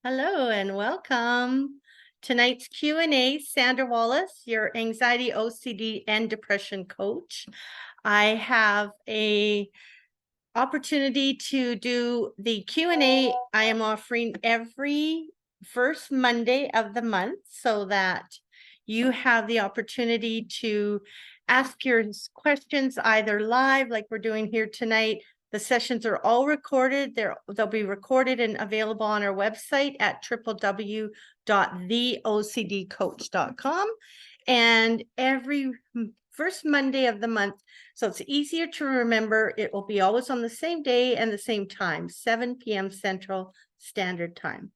Hello and welcome. Tonight's Q&A, Sandra Wallace, your anxiety, OCD, and depression coach. I have a opportunity to do the Q&A. I am offering every first Monday of the month so that you have the opportunity to ask your questions either live like we're doing here tonight. The sessions are all recorded. They'll be recorded and available on our website at www.theocdcoach.com. And every first Monday of the month, so it's easier to remember, it will be always on the same day and the same time, 7 p.m. Central Standard Time.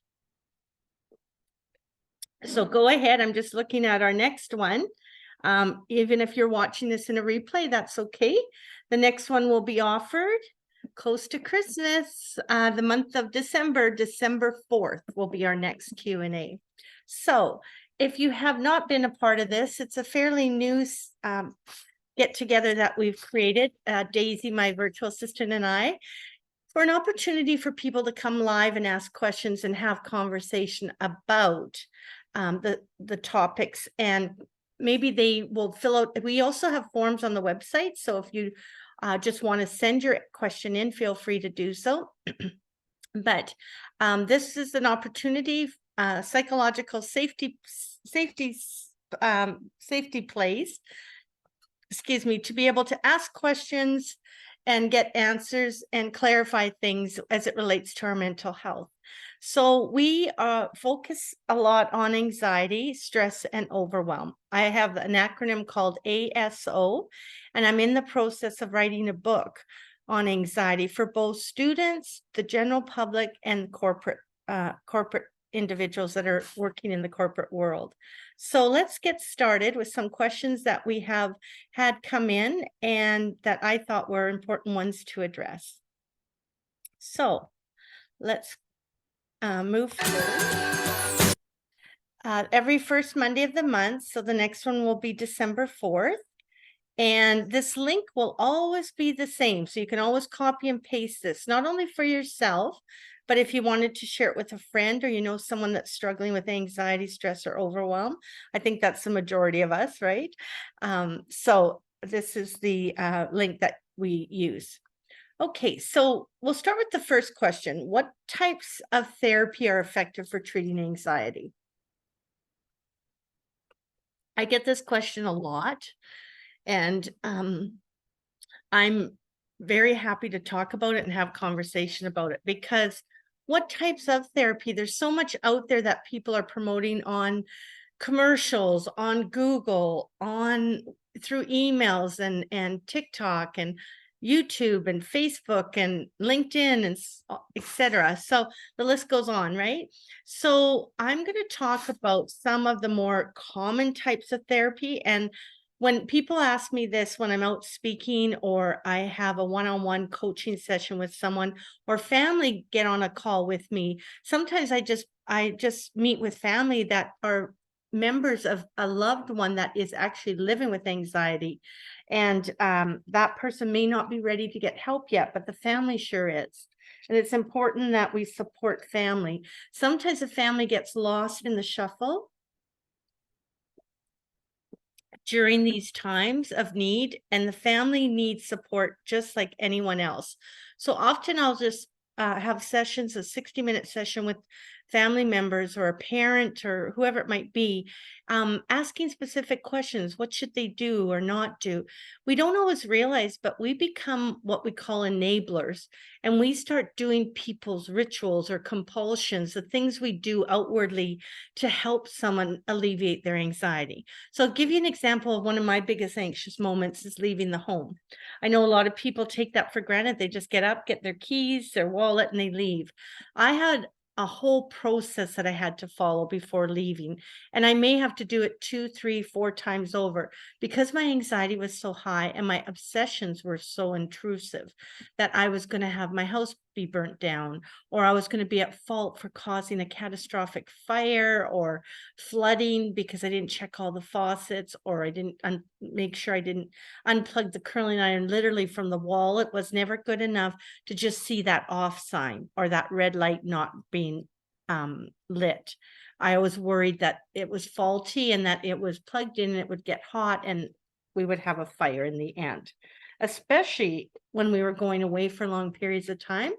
So go ahead. I'm just looking at our next one. Even if you're watching this in a replay, that's okay. The next one will be offered close to Christmas, the month of December 4th will be our next Q&A. So if you have not been a part of this, it's a fairly new get together that we've created, Daisy, my virtual assistant, and I, for an opportunity for people to come live and ask questions and have conversation about the topics, and maybe they will fill out. We also have forms on the website, so if you just want to send your question in, feel free to do so. But this is an opportunity, psychological safety place, excuse me, to be able to ask questions and get answers and clarify things as it relates to our mental health. So we focus a lot on anxiety, stress, and overwhelm. I have an acronym called ASO, and I'm in the process of writing a book on anxiety for both students, the general public, and corporate individuals that are working in the corporate world. So let's get started with some questions that we have had come in and that I thought were important ones to address. So let's move forward. Every first Monday of the month, so the next one will be December 4th. And this link will always be the same. So you can always copy and paste this, not only for yourself, but if you wanted to share it with a friend, or you know someone that's struggling with anxiety, stress, or overwhelm. I think that's the majority of us, right? So this is the link that we use. Okay, so we'll start with the first question. What types of therapy are effective for treating anxiety? I get this question a lot, and I'm very happy to talk about it and have conversation about it, because what types of therapy? There's so much out there that people are promoting on commercials, on Google, on through emails and TikTok and YouTube and Facebook and LinkedIn and etc. So the list goes on, right? So I'm going to talk about some of the more common types of therapy. And when people ask me this, when I'm out speaking or I have a one-on-one coaching session with someone, or family get on a call with me, sometimes I just meet with family that are members of a loved one that is actually living with anxiety. And that person may not be ready to get help yet, but the family sure is. And it's important that we support family. Sometimes the family gets lost in the shuffle during these times of need, and the family needs support just like anyone else. So often I'll just have sessions, a 60-minute session with family members or a parent or whoever it might be, asking specific questions. What should they do or not do? We don't always realize, but we become what we call enablers, and we start doing people's rituals or compulsions, the things we do outwardly to help someone alleviate their anxiety. So I'll give you an example of one of my biggest anxious moments is leaving the home. I know a lot of people take that for granted. They just get up, get their keys, their wallet, and they leave. I had a whole process that I had to follow before leaving. And I may have to do it 2, 3, 4 times over, because my anxiety was so high and my obsessions were so intrusive, that I was going to have my house be burnt down, or I was going to be at fault for causing a catastrophic fire or flooding because I didn't check all the faucets, or I didn't make sure I didn't unplug the curling iron literally from the wall. It was never good enough to just see that off sign or that red light not being lit. I was worried that it was faulty and that it was plugged in and it would get hot and we would have a fire in the end, especially when we were going away for long periods of time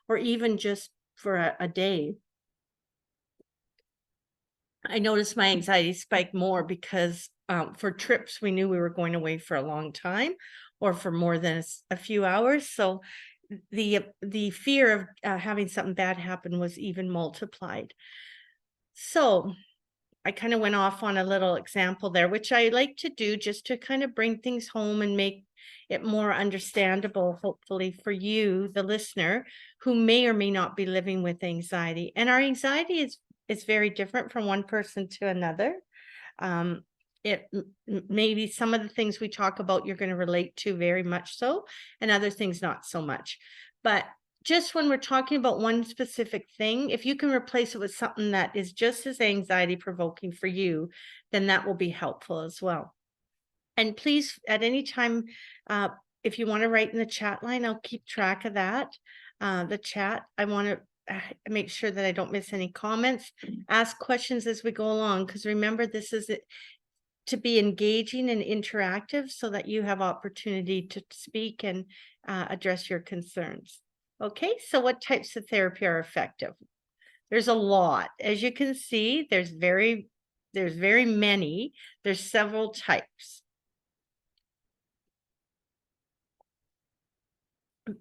or even just for a day. I noticed my anxiety spike more because for trips, we knew we were going away for a long time or for more than a few hours. So the fear of having something bad happen was even multiplied. So I kind of went off on a little example there, which I like to do just to kind of bring things home and make it more understandable, hopefully for you, the listener, who may or may not be living with anxiety. And our anxiety is very different from one person to another. Maybe some of the things we talk about you're going to relate to very much so, and other things not so much. But just when we're talking about one specific thing, if you can replace it with something that is just as anxiety provoking for you, then that will be helpful as well. And please, at any time, if you want to write in the chat line, I'll keep track of that. The chat, I want to make sure that I don't miss any comments, ask questions as we go along, because remember, this is it to be engaging and interactive so that you have opportunity to speak and address your concerns. Okay, so what types of therapy are effective? There's a lot. As you can see, there's very many. There's several types.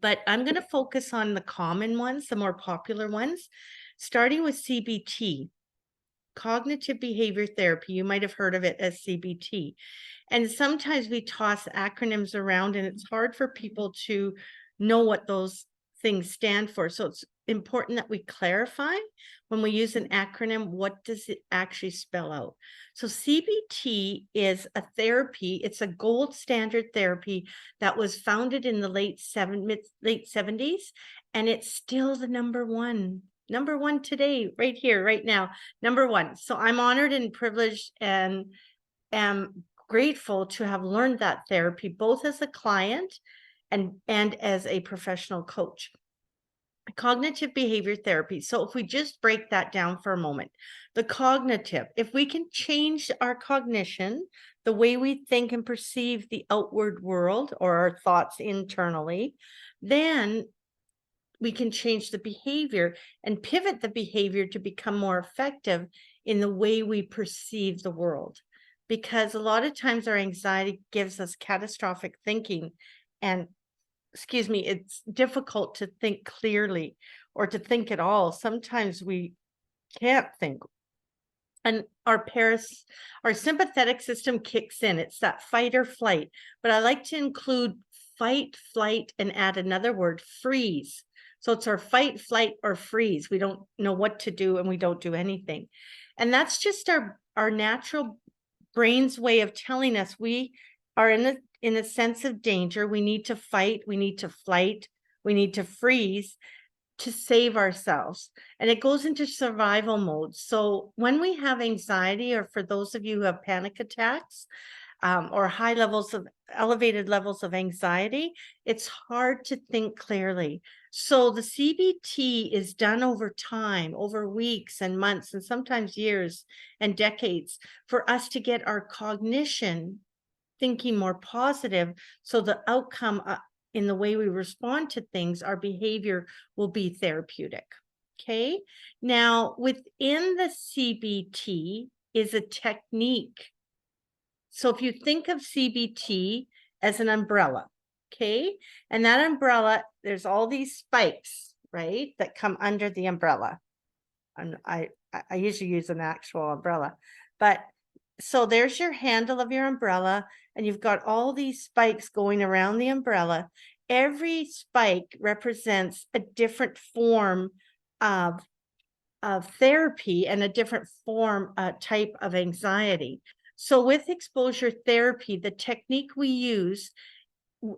But I'm going to focus on the common ones, the more popular ones, starting with CBT, cognitive behavior therapy. You might have heard of it as CBT. And sometimes we toss acronyms around and it's hard for people to know what those things stand for. So it's important that we clarify when we use an acronym, what does it actually spell out? So CBT is a therapy. It's a gold standard therapy that was founded in the late 70s, and it's still the number one today, right here, right now, number one. So I'm honored and privileged and am grateful to have learned that therapy, both as a client and as a professional coach. Cognitive behavior therapy. So if we just break that down for a moment, the cognitive, if we can change our cognition, the way we think and perceive the outward world or our thoughts internally, then we can change the behavior and pivot the behavior to become more effective in the way we perceive the world. Because a lot of times our anxiety gives us catastrophic thinking and it's difficult to think clearly or to think at all. Sometimes we can't think. And our sympathetic system kicks in. It's that fight or flight. But I like to include fight, flight, and add another word, freeze. So it's our fight, flight, or freeze. We don't know what to do and we don't do anything. And that's just our natural brain's way of telling us we are in a sense of danger. We need to fight, we need to flight, we need to freeze to save ourselves. And it goes into survival mode. So when we have anxiety, or for those of you who have panic attacks, or elevated levels of anxiety, it's hard to think clearly. So the CBT is done over time, over weeks and months, and sometimes years and decades, for us to get our cognition thinking more positive. So the outcome in the way we respond to things, our behavior will be therapeutic. Okay. Now, within the CBT is a technique. So if you think of CBT as an umbrella, okay, and that umbrella, there's all these spikes, right, that come under the umbrella. And I usually use an actual umbrella, but so there's your handle of your umbrella, and you've got all these spikes going around the umbrella. Every spike represents a different form of therapy and a different form, type of anxiety. So with exposure therapy, the technique we use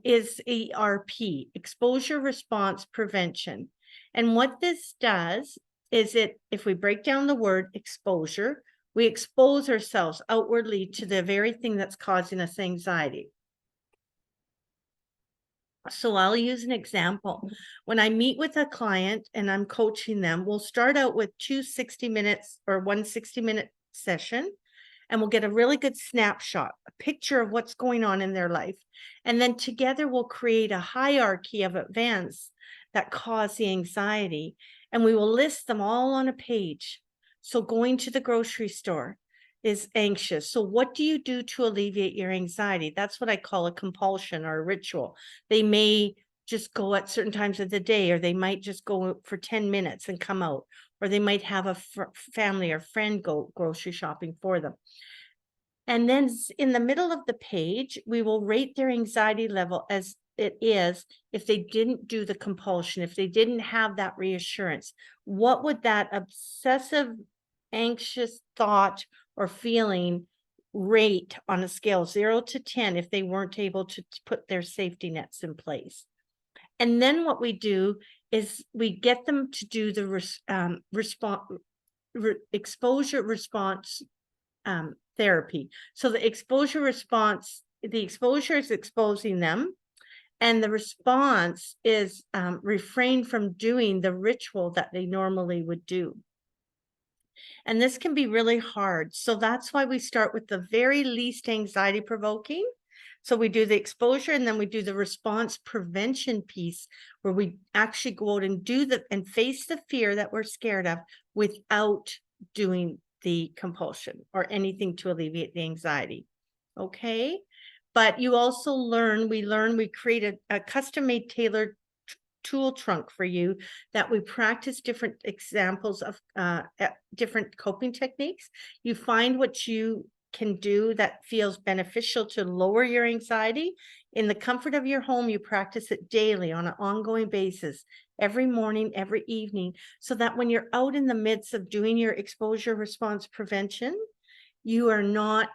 is ERP, exposure response prevention. And what this does is if we break down the word exposure, we expose ourselves outwardly to the very thing that's causing us anxiety. So I'll use an example. When I meet with a client and I'm coaching them, we'll start out with 60 minutes or 1 60-minute session, and we'll get a really good snapshot, a picture of what's going on in their life. And then together we'll create a hierarchy of events that cause the anxiety, and we will list them all on a page. So going to the grocery store is anxious. So what do you do to alleviate your anxiety? That's what I call a compulsion or a ritual. They may just go at certain times of the day, or they might just go for 10 minutes and come out, or they might have a family or friend go grocery shopping for them. And then in the middle of the page, we will rate their anxiety level as it is if they didn't do the compulsion, if they didn't have that reassurance. What would that obsessive, anxious thought or feeling rate on a scale 0 to 10 if they weren't able to put their safety nets in place? And then what we do is we get them to do the exposure response therapy. So the exposure response, the exposure is exposing them, and the response is refrain from doing the ritual that they normally would do. And this can be really hard. So that's why we start with the very least anxiety provoking. So we do the exposure, and then we do the response prevention piece where we actually go out and do and face the fear that we're scared of without doing the compulsion or anything to alleviate the anxiety. Okay. But you also we create a custom-made tailored tool trunk for you that we practice different examples of different coping techniques. You find what you can do that feels beneficial to lower your anxiety. In the comfort of your home, you practice it daily on an ongoing basis, every morning, every evening, so that when you're out in the midst of doing your exposure response prevention, you are not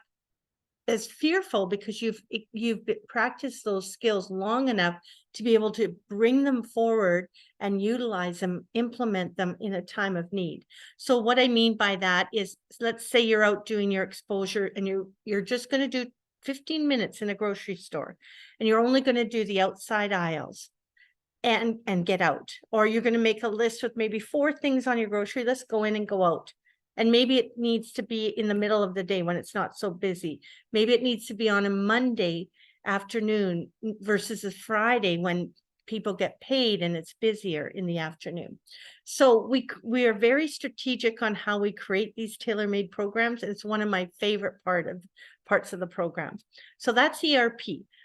as fearful because you've practiced those skills long enough to be able to bring them forward and utilize them, implement them in a time of need. So what I mean by that is, let's say you're out doing your exposure and you're just going to do 15 minutes in a grocery store, and you're only going to do the outside aisles and get out. Or you're going to make a list with maybe 4 things on your grocery list, go in and go out. And maybe it needs to be in the middle of the day when it's not so busy. Maybe it needs to be on a Monday afternoon versus a Friday when people get paid and it's busier in the afternoon. So we are very strategic on how we create these tailor-made programs. And it's one of my favorite parts of the program. So that's ERP.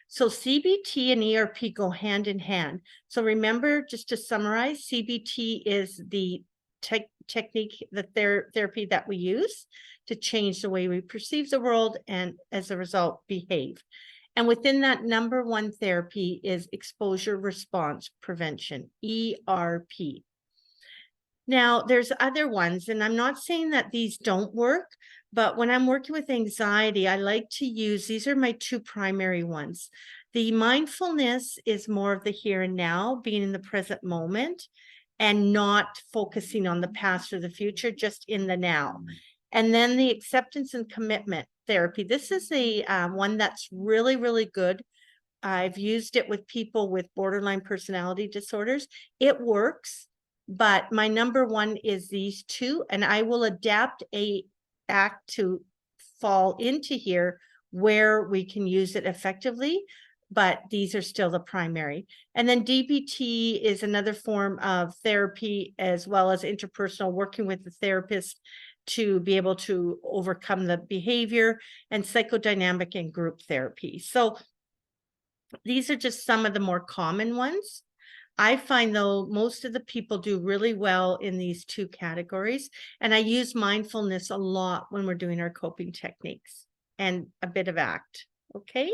So CBT and ERP go hand in hand. So remember, just to summarize, CBT is the technique, the therapy that we use to change the way we perceive the world and as a result behave. And within that, number one therapy is exposure response prevention, ERP. Now, there's other ones, and I'm not saying that these don't work, but when I'm working with anxiety, I like to use, these are my 2 primary ones. The mindfulness is more of the here and now, being in the present moment and not focusing on the past or the future, just in the now. And then the acceptance and commitment therapy. This is a one that's really, really good. I've used it with people with borderline personality disorders. It works, but my number one is these 2, and I will adapt a act to fall into here where we can use it effectively, but these are still the primary. And then DBT is another form of therapy, as well as interpersonal, working with the therapist to be able to overcome the behavior, and psychodynamic and group therapy. So these are just some of the more common ones. I find, though, most of the people do really well in these 2 categories. And I use mindfulness a lot when we're doing our coping techniques, and a bit of ACT. Okay.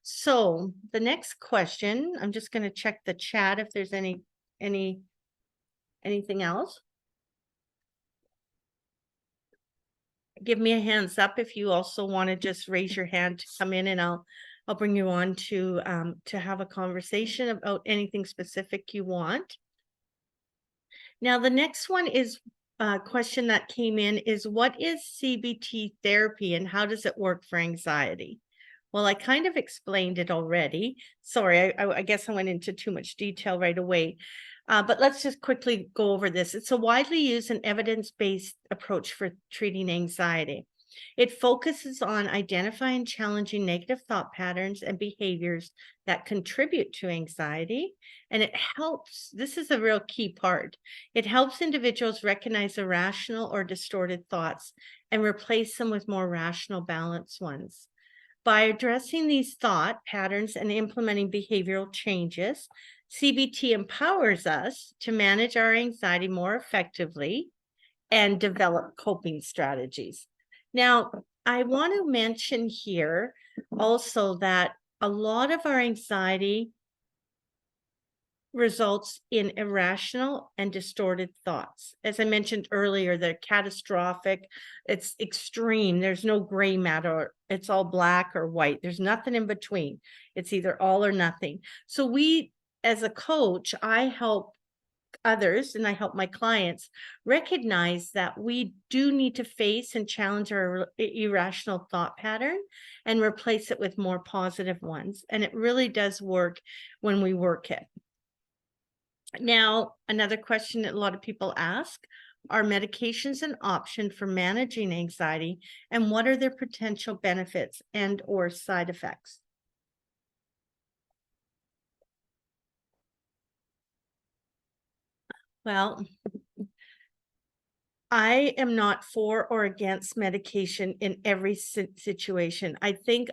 So the next question, I'm just going to check the chat if there's anything else. Give me a hands up if you also want to just raise your hand to come in, and I'll bring you on to have a conversation about anything specific you want. Now, the next one is a question that came in is, what is CBT therapy and how does it work for anxiety? Well, I kind of explained it already. Sorry, I guess I went into too much detail right away. But let's just quickly go over this. It's a widely used and evidence-based approach for treating anxiety. It focuses on identifying challenging negative thought patterns and behaviors that contribute to anxiety. And it helps, this is a real key part, it helps individuals recognize irrational or distorted thoughts and replace them with more rational, balanced ones. By addressing these thought patterns and implementing behavioral changes, CBT empowers us to manage our anxiety more effectively and develop coping strategies. Now, I want to mention here also that a lot of our anxiety results in irrational and distorted thoughts. As I mentioned earlier, they're catastrophic, it's extreme, there's no gray matter, it's all black or white, there's nothing in between. It's either all or nothing. So we, as a coach, I help others and I help my clients recognize that we do need to face and challenge our irrational thought pattern and replace it with more positive ones. And it really does work when we work it. Now, another question that a lot of people ask, are medications an option for managing anxiety, and what are their potential benefits and or side effects? Well, I am not for or against medication in every situation. I think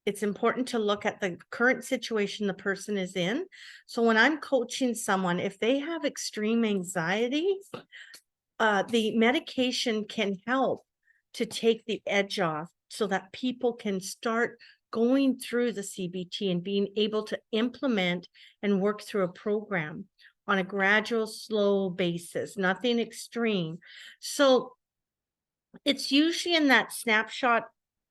it's important to look at the current situation the person is in. So when I'm coaching someone, if they have extreme anxiety, the medication can help to take the edge off so that people can start going through the CBT and being able to implement and work through a program on a gradual, slow basis, nothing extreme. So it's usually in that snapshot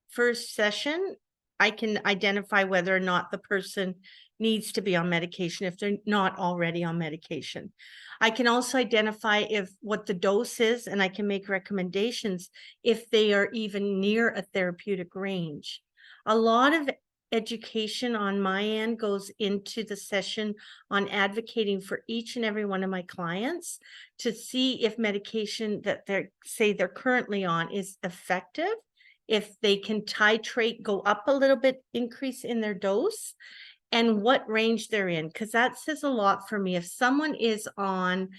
first session, I can identify whether or not the person needs to be on medication if they're not already on medication. I can also identify if what the dose is, and I can make recommendations if they are even near a therapeutic range. A lot of education on my end goes into the session on advocating for each and every one of my clients to see if medication that they're currently on is effective, if they can titrate, go up a little bit, increase in their dose, and what range they're in, because that says a lot for me. If someone is on,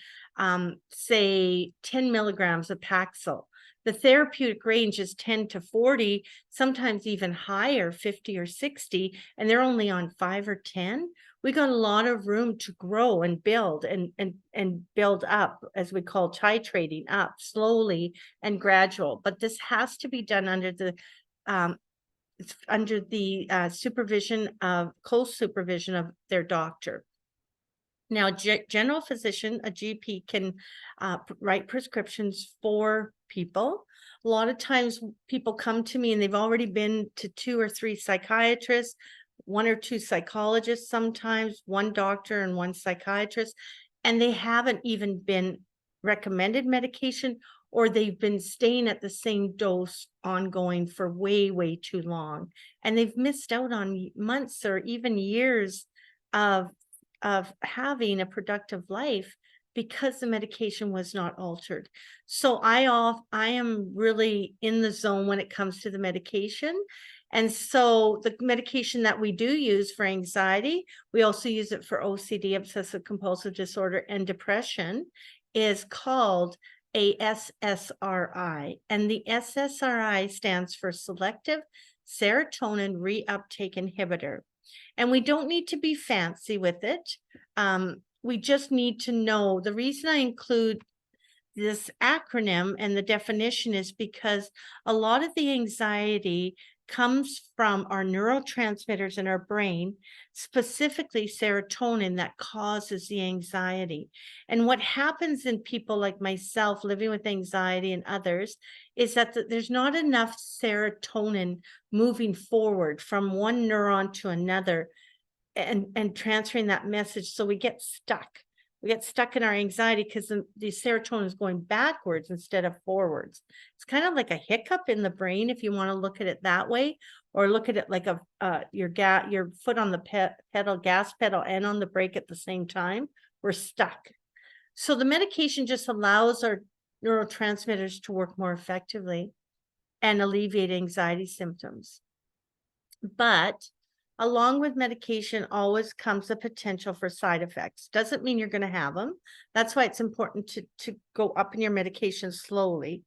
say, 10 milligrams of Paxil, the therapeutic range is 10 to 40, sometimes even higher, 50 or 60, and they're only on 5 or 10. We got a lot of room to grow and build and build up, as we call titrating up slowly and gradual. But this has to be done under the supervision of close supervision of their doctor. Now, general physician, a GP, can write prescriptions for people. A lot of times people come to me and they've already been to 2 or 3 psychiatrists, 1 or 2 psychologists, sometimes 1 doctor and 1 psychiatrist, and they haven't even been recommended medication, or they've been staying at the same dose ongoing for way, way too long. And they've missed out on months or even years of having a productive life because the medication was not altered. So I am really in the zone when it comes to the medication. And so the medication that we do use for anxiety, we also use it for OCD, obsessive compulsive disorder, and depression, is called a SSRI. And the SSRI stands for selective serotonin reuptake inhibitor. And we don't need to be fancy with it. We just need to know. The reason I include this acronym and the definition is because a lot of the anxiety comes from our neurotransmitters in our brain, specifically serotonin, that causes the anxiety. And what happens in people like myself living with anxiety and others is that there's not enough serotonin moving forward from one neuron to another and transferring that message. So we get stuck. We get stuck in our anxiety because the serotonin is going backwards instead of forwards. It's kind of like a hiccup in the brain if you want to look at it that way, or look at it like your foot on the pedal, gas pedal, and on the brake at the same time. We're stuck. So the medication just allows our neurotransmitters to work more effectively and alleviate anxiety symptoms. But along with medication always comes the potential for side effects. Doesn't mean you're going to have them. That's why it's important to go up in your medication slowly.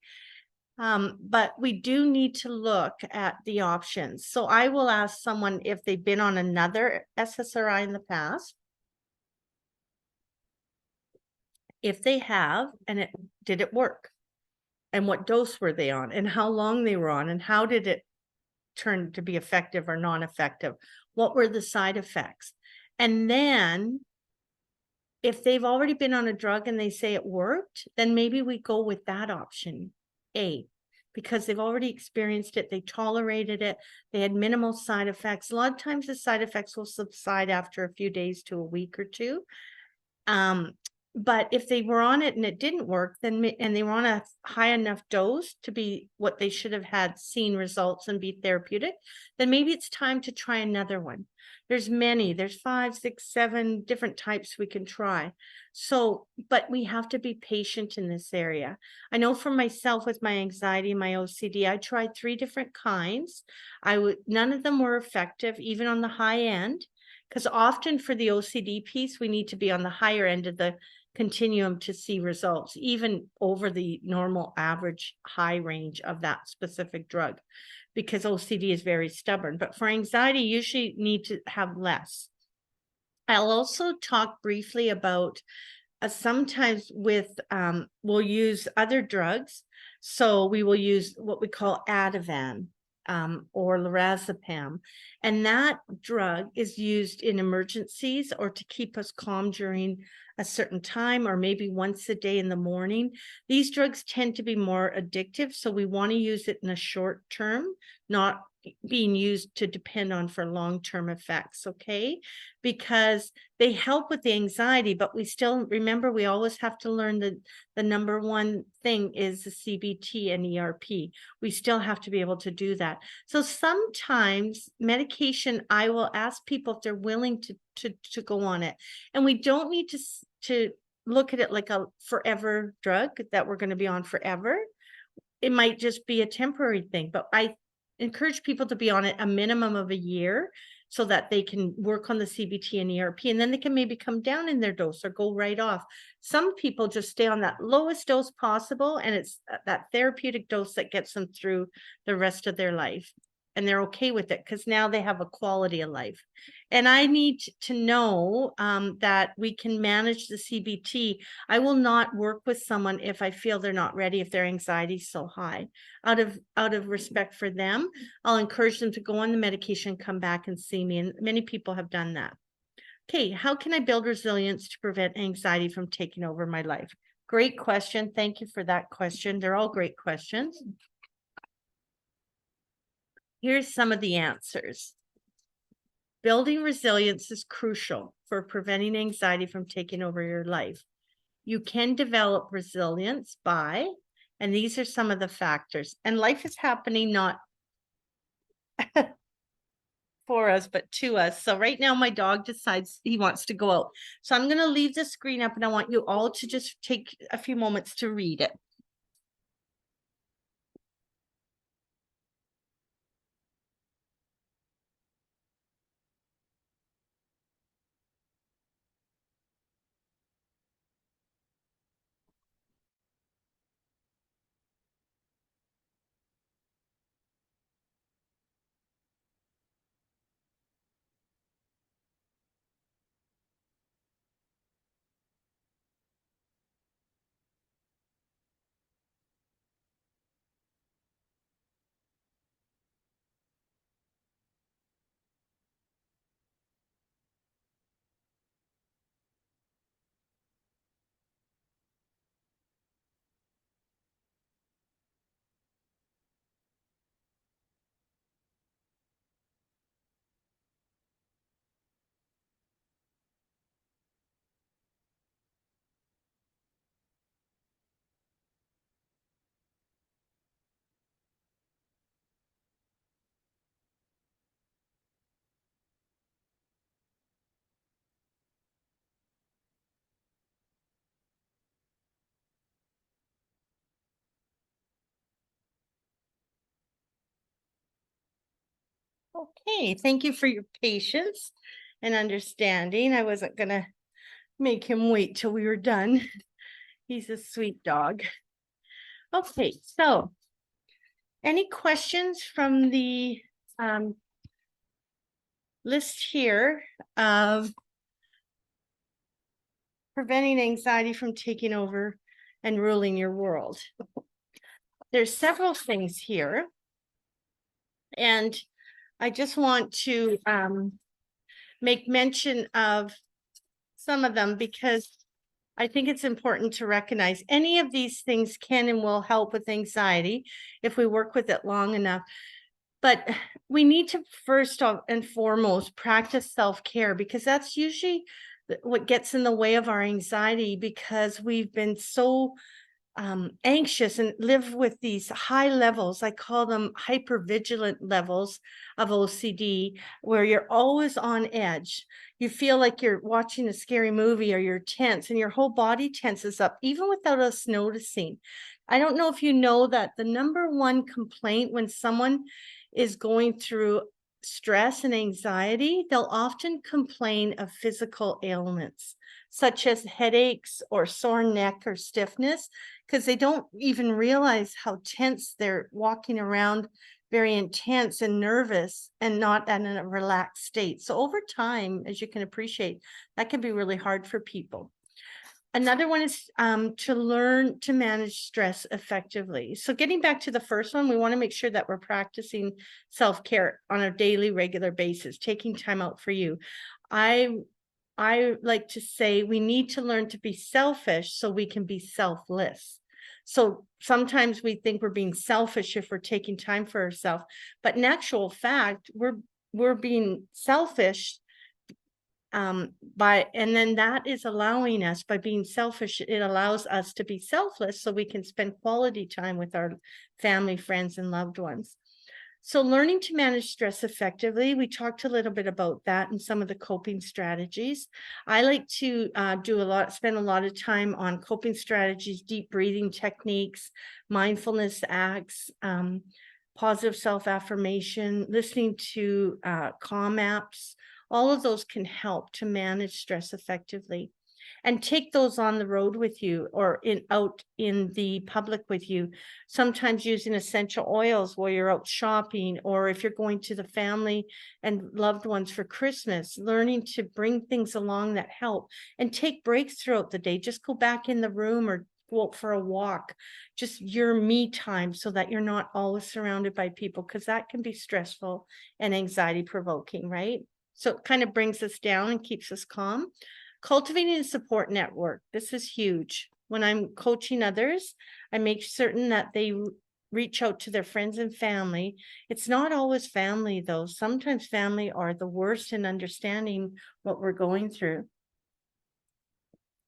But we do need to look at the options. So I will ask someone if they've been on another SSRI in the past. If they have, and did it work? And what dose were they on? And how long they were on? And how did it turn to be effective or non-effective? What were the side effects? And then if they've already been on a drug and they say it worked, then maybe we go with that option A, because they've already experienced it, they tolerated it, they had minimal side effects. A lot of times the side effects will subside after a few days to a week or two. But if they were on it and it didn't work, then and they were on a high enough dose to be what they should have had seen results and be therapeutic, then maybe it's time to try another one. There's 5, 6, 7 different types we can try. So, but we have to be patient in this area. I know for myself with my anxiety, my OCD, I tried 3 different kinds. None of them were effective, even on the high end, because often for the OCD piece, we need to be on the higher end of the continuum to see results, even over the normal average high range of that specific drug, because OCD is very stubborn. But for anxiety, you usually need to have less. I'll also talk briefly about sometimes we'll use other drugs. So we will use what we call Ativan or lorazepam. And that drug is used in emergencies or to keep us calm during a certain time, or maybe once a day in the morning. These drugs tend to be more addictive, so we want to use it in a short term, not being used to depend on for long-term effects, okay? Because they help with the anxiety, but we still remember we always have to learn that the number one thing is the CBT and ERP. We still have to be able to do that. So sometimes medication, I will ask people if they're willing to go on it. And we don't need to look at it like a forever drug that we're going to be on forever. It might just be a temporary thing, but I encourage people to be on it a minimum of a year so that they can work on the CBT and ERP, and then they can maybe come down in their dose or go right off. Some people just stay on that lowest dose possible, and it's that therapeutic dose that gets them through the rest of their life. And they're okay with it because now they have a quality of life. And I need to know that we can manage the CBT. I will not work with someone if I feel they're not ready, if their anxiety is so high. Out of respect for them, I'll encourage them to go on the medication, come back and see me. And many people have done that. Okay, how can I build resilience to prevent anxiety from taking over my life? Great question. Thank you for that question. They're all great questions. Here's some of the answers. Building resilience is crucial for preventing anxiety from taking over your life. You can develop resilience by, and these are some of the factors, and life is happening not for us, but to us. So right now my dog decides he wants to go out. So I'm going to leave the screen up and I want you all to just take a few moments to read it. Okay, thank you for your patience and understanding. I wasn't gonna make him wait till we were done. He's a sweet dog. Okay, so any questions from the um, list here of preventing anxiety from taking over and ruling your world? There's several things here, and I just want to make mention of some of them because I think it's important to recognize any of these things can and will help with anxiety if we work with it long enough. But we need to first and foremost practice self-care, because that's usually what gets in the way of our anxiety, because we've been so anxious and live with these high levels. I call them hypervigilant levels of OCD, where you're always on edge. You feel like you're watching a scary movie, or you're tense and your whole body tenses up, even without us noticing. I don't know if you know that the number one complaint when someone is going through stress and anxiety, they'll often complain of physical ailments, such as headaches or sore neck or stiffness, because they don't even realize how tense they're walking around, very intense and nervous and not in a relaxed state. So over time, as you can appreciate, that can be really hard for people. Another one is to learn to manage stress effectively. So getting back to the first one, we want to make sure that we're practicing self-care on a daily, regular basis, taking time out for you. I like to say we need to learn to be selfish so we can be selfless. So sometimes we think we're being selfish if we're taking time for ourselves, but in actual fact, we're being selfish and then that is allowing us, by being selfish, it allows us to be selfless so we can spend quality time with our family, friends, and loved ones. So learning to manage stress effectively, we talked a little bit about that and some of the coping strategies. I like to spend a lot of time on coping strategies, deep breathing techniques, mindfulness acts, positive self-affirmation, listening to calm apps. All of those can help to manage stress effectively. And take those on the road with you, or out in the public with you. Sometimes using essential oils while you're out shopping, or if you're going to the family and loved ones for Christmas, learning to bring things along that help, and take breaks throughout the day. Just go back in the room or go out for a walk, just your me time, so that you're not always surrounded by people, because that can be stressful and anxiety provoking, right? So it kind of brings us down and keeps us calm. Cultivating a support network. This is huge. When I'm coaching others, I make certain that they reach out to their friends and family. It's not always family, though. Sometimes family are the worst in understanding what we're going through.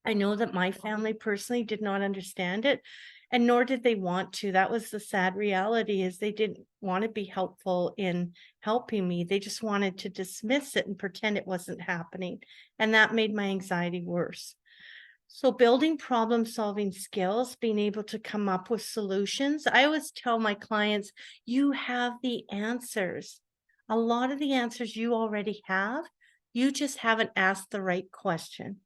I know that my family personally did not understand it, and nor did they want to. That was the sad reality, is they didn't want to be helpful in helping me. They just wanted to dismiss it and pretend it wasn't happening. And that made my anxiety worse. So building problem solving skills, being able to come up with solutions. I always tell my clients, you have the answers. A lot of the answers you already have. You just haven't asked the right question.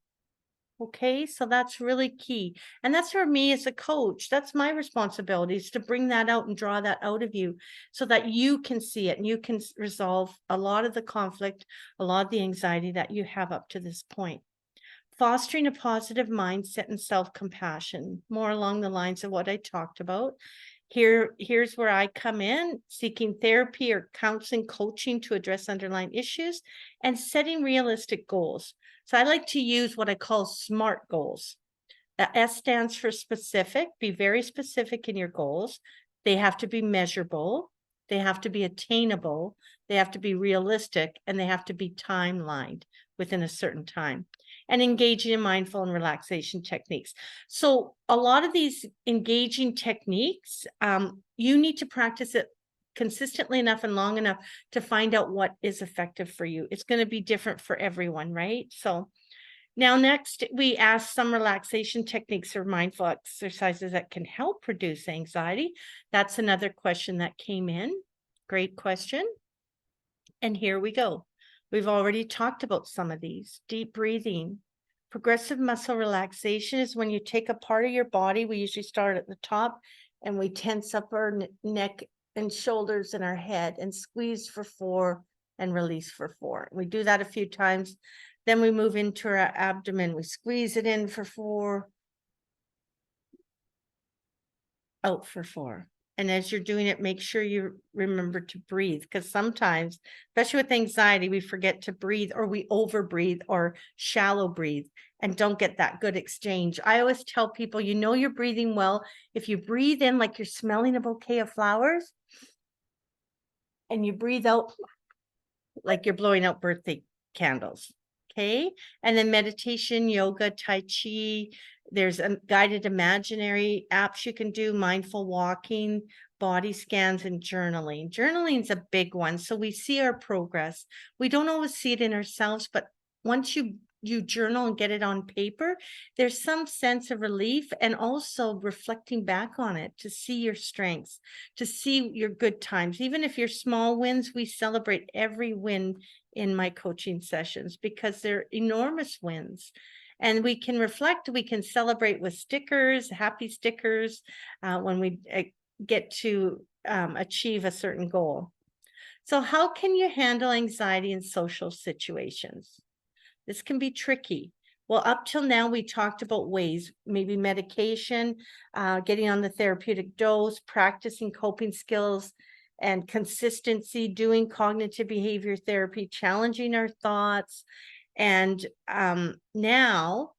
Okay, so that's really key. And that's for me as a coach. That's my responsibility, is to bring that out and draw that out of you so that you can see it and you can resolve a lot of the conflict, a lot of the anxiety that you have up to this point. Fostering a positive mindset and self-compassion, more along the lines of what I talked about. Here's where I come in, seeking therapy or counseling, coaching to address underlying issues, and setting realistic goals. So I like to use what I call SMART goals. The S stands for specific. Be very specific in your goals. They have to be measurable. They have to be attainable. They have to be realistic, and they have to be timelined within a certain time. And engaging in mindful and relaxation techniques. So a lot of these engaging techniques, you need to practice it consistently enough and long enough to find out what is effective for you. It's going to be different for everyone, right? So now next, we ask some relaxation techniques or mindful exercises that can help reduce anxiety. That's another question that came in. Great question. And here we go. We've already talked about some of these. Deep breathing. Progressive muscle relaxation is when you take a part of your body. We usually start at the top and we tense up our neck and shoulders and our head and squeeze for 4 and release for 4. We do that a few times. Then we move into our abdomen. We squeeze it in for 4, out for 4. And as you're doing it, make sure you remember to breathe, because sometimes, especially with anxiety, we forget to breathe, or we overbreathe or shallow breathe and don't get that good exchange. I always tell people, you know, you're breathing well if you breathe in like you're smelling a bouquet of flowers, and you breathe out like you're blowing out birthday candles. Okay. And then meditation, yoga, Tai Chi. There's a guided imaginary apps you can do, mindful walking, body scans, and journaling. Journaling is a big one. So we see our progress. We don't always see it in ourselves, but once you journal and get it on paper, there's some sense of relief, and also reflecting back on it to see your strengths, to see your good times. Even if you're small wins, we celebrate every win in my coaching sessions because they're enormous wins. And we can reflect, we can celebrate with stickers, happy stickers, when we get to achieve a certain goal. So how can you handle anxiety in social situations? This can be tricky. Well, up till now, we talked about ways, maybe medication, getting on the therapeutic dose, practicing coping skills and consistency, doing cognitive behavior therapy, challenging our thoughts. And now,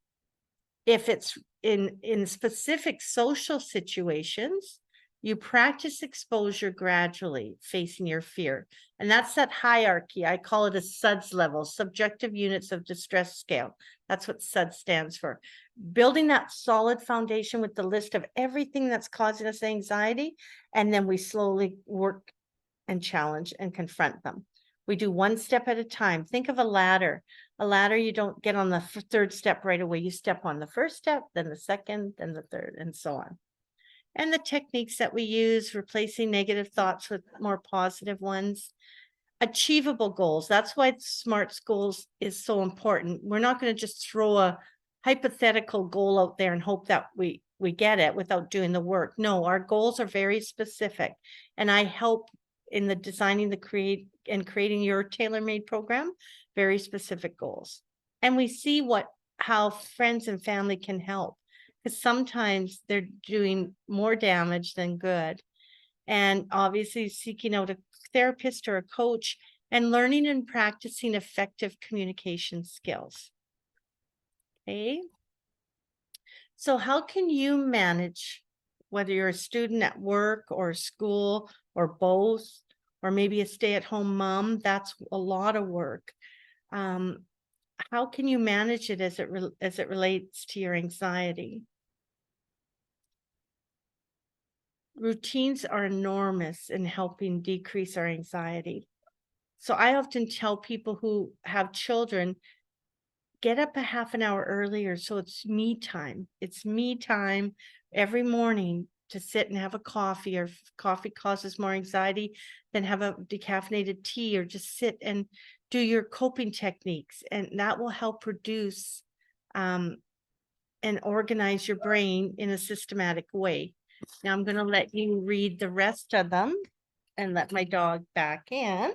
if it's in specific social situations, you practice exposure gradually, facing your fear. And that's that hierarchy. I call it a SUDS level, subjective units of distress scale. That's what SUDS stands for. Building that solid foundation with the list of everything that's causing us anxiety. And then we slowly work and challenge and confront them. We do one step at a time. Think of a ladder. A ladder, you don't get on the third step right away. You step on the first step, then the second, then the third, and so on. And the techniques that we use, replacing negative thoughts with more positive ones. Achievable goals. That's why SMART goals is so important. We're not going to just throw a hypothetical goal out there and hope that we get it without doing the work. No, our goals are very specific. And I help in the designing creating your tailor-made program, very specific goals. And we see how friends and family can help, because sometimes they're doing more damage than good. And obviously seeking out a therapist or a coach and learning and practicing effective communication skills. Okay. So how can you manage, whether you're a student at work or school or both, or maybe a stay-at-home mom? That's a lot of work. How can you manage it as it relates to your anxiety? Routines are enormous in helping decrease our anxiety. So I often tell people who have children, get up a half an hour earlier so it's me time. It's me time every morning to sit and have a coffee, or if coffee causes more anxiety, then have a decaffeinated tea, or just sit and do your coping techniques. And that will help reduce and organize your brain in a systematic way. Now I'm going to let you read the rest of them and let my dog back in.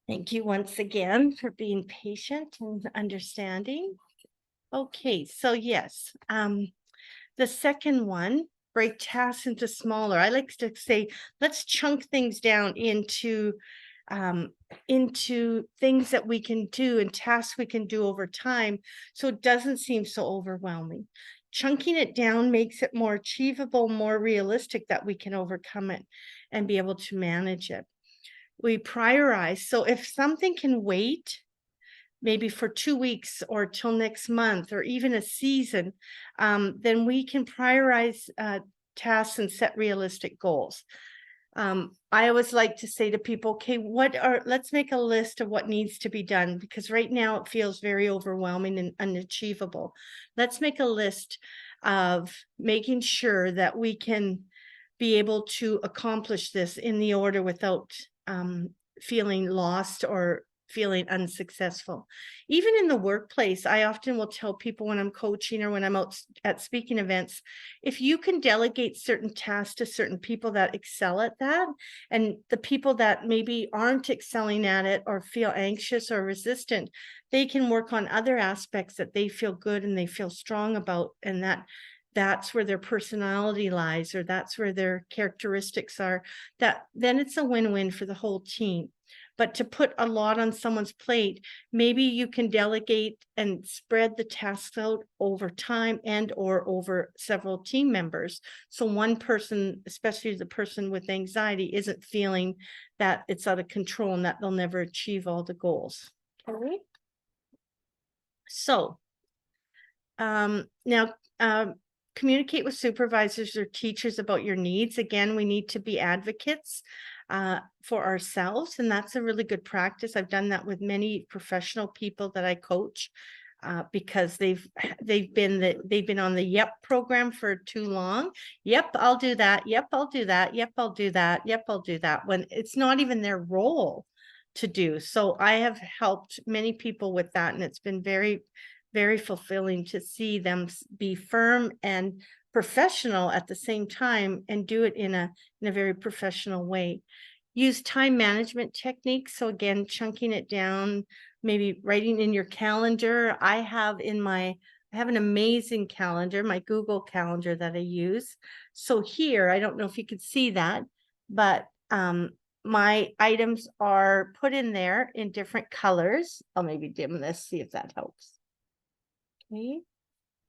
Thank you once again for being patient and understanding. Okay, so yes, the second one, break tasks into smaller. I like to say, let's chunk things down into things that we can do and tasks we can do over time, so it doesn't seem so overwhelming. Chunking it down makes it more achievable, more realistic, that we can overcome it and be able to manage it. we prioritize. So if something can wait, maybe for 2 weeks or till next month or even a season, then we can prioritize tasks and set realistic goals. I always like to say to people, okay, let's make a list of what needs to be done, because right now it feels very overwhelming and unachievable. Let's make a list of making sure that we can be able to accomplish this in the order without feeling lost or feeling unsuccessful. Even in the workplace, I often will tell people when I'm coaching or when I'm out at speaking events, if you can delegate certain tasks to certain people that excel at that, and the people that maybe aren't excelling at it or feel anxious or resistant, they can work on other aspects that they feel good and they feel strong about, and that's where their personality lies, or that's where their characteristics are, that then it's a win-win for the whole team. But to put a lot on someone's plate, maybe you can delegate and spread the tasks out over time and or over several team members. So one person, especially the person with anxiety, isn't feeling that it's out of control and that they'll never achieve all the goals. All right. So now communicate with supervisors or teachers about your needs. Again, we need to be advocates for ourselves, and that's a really good practice. I've done that with many professional people that I coach because they've been on the YEP program for too long. Yep, I'll do that. Yep, I'll do that. Yep, I'll do that. Yep, I'll do that, when it's not even their role to do. So I have helped many people with that, and it's been very, very fulfilling to see them be firm and professional at the same time and do it in a very professional way. Use time management techniques. So again, chunking it down, maybe writing in your calendar. I have an amazing calendar, my Google Calendar that I use. So here, I don't know if you could see that, but my items are put in there in different colors. I'll maybe dim this, see if that helps. Okay.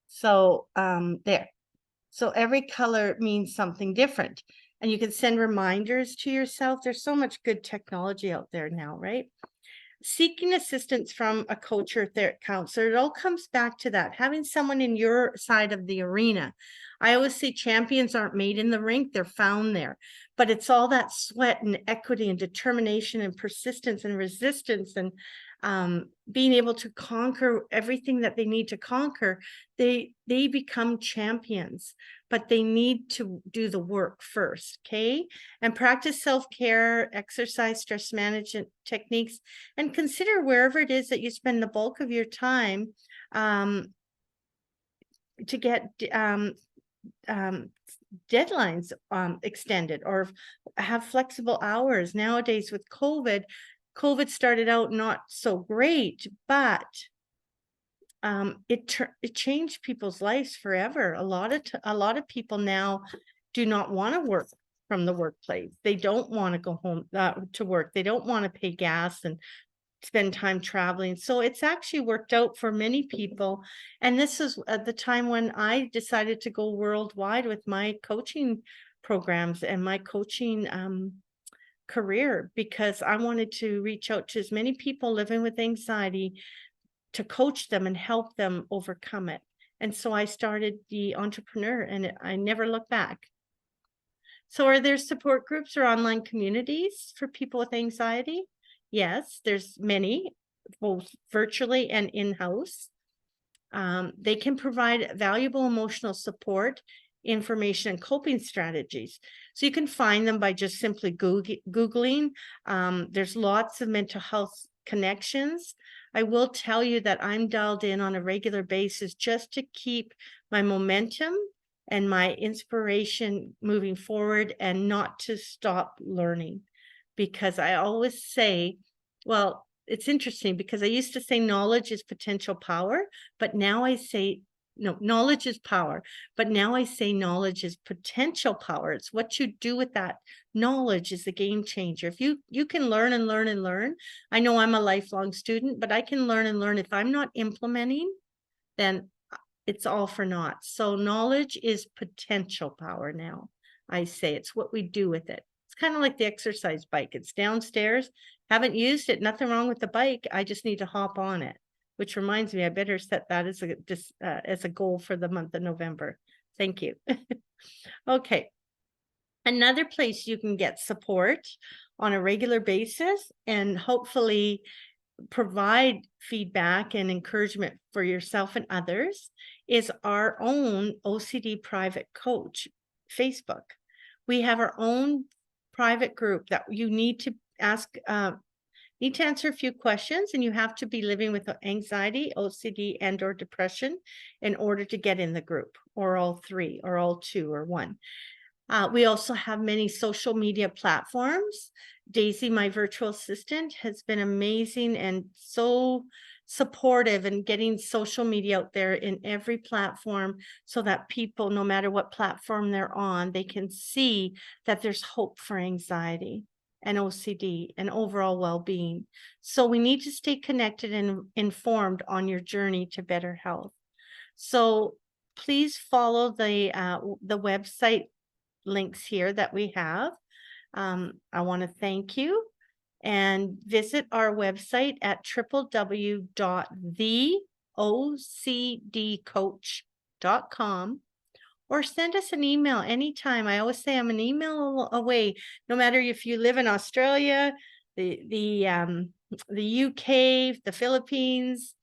So there. So every color means something different, and you can send reminders to yourself. There's so much good technology out there now, right? Seeking assistance from a coach or counselor, it all comes back to that, having someone in your side of the arena. I always say champions aren't made in the rink, they're found there. But it's all that sweat and equity and determination and persistence and resistance and being able to conquer everything that they need to conquer. They become champions, but they need to do the work first. Okay. And practice self-care, exercise, stress management techniques, and consider wherever it is that you spend the bulk of your time to get deadlines extended, or have flexible hours. Nowadays with COVID started out not so great, but it changed people's lives forever. A lot of people now do not want to work from the workplace. They don't want to go home to work. They don't want to pay gas and spend time traveling. So it's actually worked out for many people. And this is at the time when I decided to go worldwide with my coaching programs and my coaching career, because I wanted to reach out to as many people living with anxiety to coach them and help them overcome it. And so I started the Entrepreneur, and I never looked back. So are there support groups or online communities for people with anxiety? Yes, there's many, both virtually and in-house. They can provide valuable emotional support, information, and coping strategies. So you can find them by just simply Googling. There's lots of mental health connections. I will tell you that I'm dialed in on a regular basis just to keep my momentum and my inspiration moving forward, and not to stop learning. Because I always say, well, it's interesting because I used to say knowledge is potential power, but now I say, no, knowledge is power, but now I say knowledge is potential power. It's what you do with that knowledge is the game changer. If you can learn and learn and learn. I know I'm a lifelong student, but I can learn and learn. If I'm not implementing, then it's all for naught. So knowledge is potential power now. I say it's what we do with it. kind of like the exercise bike. It's downstairs. Haven't used it. Nothing wrong with the bike. I just need to hop on it, which reminds me, I better set that as a goal for the month of November. Thank you. Okay. Another place you can get support on a regular basis and hopefully provide feedback and encouragement for yourself and others is our own OCD private coach Facebook. We have our own private group that you need to answer a few questions, and you have to be living with anxiety, OCD, and or depression in order to get in the group, or all three, or all two, or one. We also have many social media platforms. Daisy, my virtual assistant, has been amazing and so supportive in getting social media out there in every platform so that people, no matter what platform they're on, they can see that there's hope for anxiety and OCD and overall well-being. So we need to stay connected and informed on your journey to better health. So please follow the website links here that we have. I want to thank you and visit our website at www.theocdcoach.com or send us an email anytime. I always say I'm an email away, no matter if you live in Australia, the UK, the Philippines,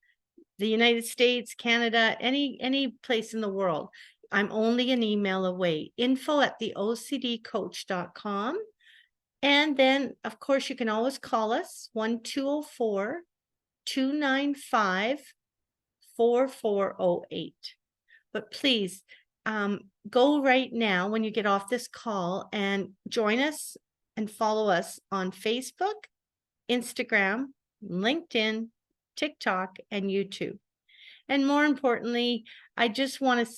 the United States, Canada, any place in the world. I'm only an email away. info@theocdcoach.com. And then, of course, you can always call us 1-204-295-4408. But please go right now when you get off this call and join us and follow us on Facebook, Instagram, LinkedIn, TikTok, and YouTube. And more importantly, I just want to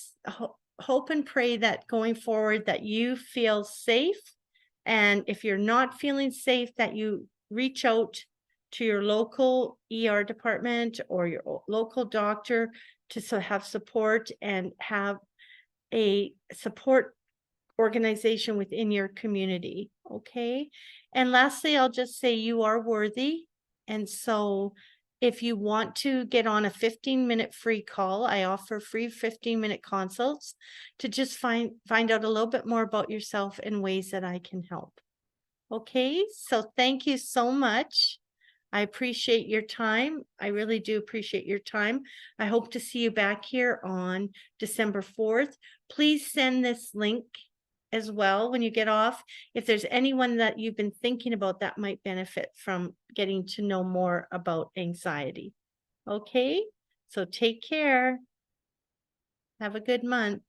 hope and pray that going forward that you feel safe. And if you're not feeling safe, that you reach out to your local ER department or your local doctor to have support and have a support organization within your community. Okay. And lastly, I'll just say you are worthy. And so if you want to get on a 15-minute free call, I offer free 15-minute consults to just find out a little bit more about yourself and ways that I can help. Okay, so thank you so much. I appreciate your time. I really do appreciate your time. I hope to see you back here on December 4th. Please send this link as well when you get off. If there's anyone that you've been thinking about that might benefit from getting to know more about anxiety. Okay, so take care. Have a good month.